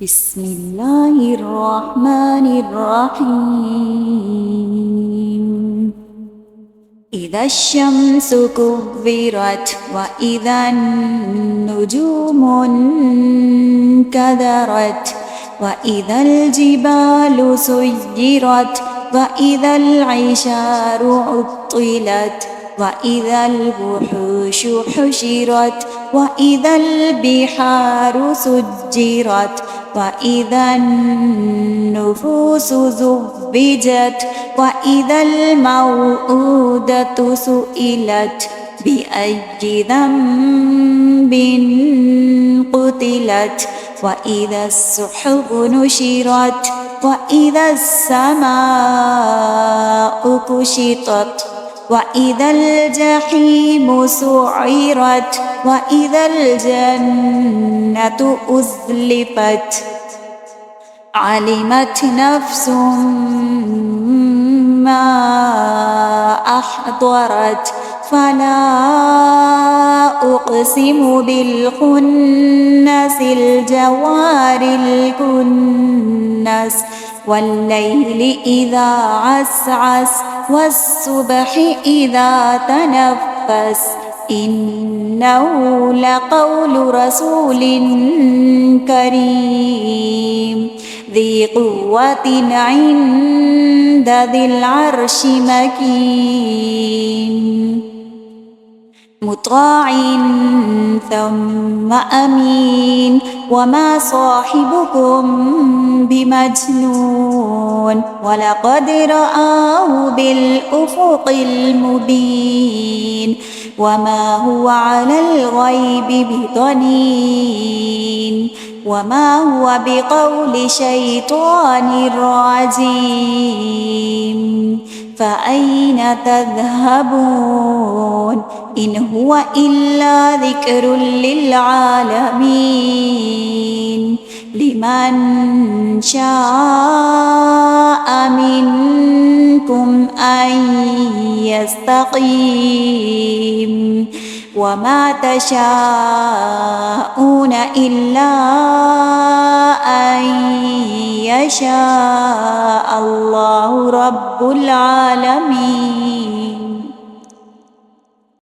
بسم الله الرحمن الرحيم إذا الشمس كورت وإذا النجوم انكدرت وإذا الجبال سيرت وإذا العشار عطلت وإذا الوحوش حشرت وإذا البحار سجرت وإذا النفوس زوجت وإذا الموءودة سئلت بأي ذنب قتلت وإذا السحب نشرت وإذا السماء كشطت وإذا الجحيم سعرت وإذا الجنة أزلفت علمت نفس ما أحضرت فلا أقسم بالخنس الجوار الكنس والليل إذا عسعس والصبح إذا تنفس إنه لقول رسول كريم ذي قوة عند ذي العرش مكين مطاع ثم أمين وما صاحبكم بمجنون ولقد رآه بالأفق المبين وما هو على الغيب بضنين وما هو بقول شيطان رجيم فأين تذهبون إن هو إلا ذكر للعالمين لمن شاء منكم أن يستقيم وما تشاءون إلا أن يشاء الله رب العالمين.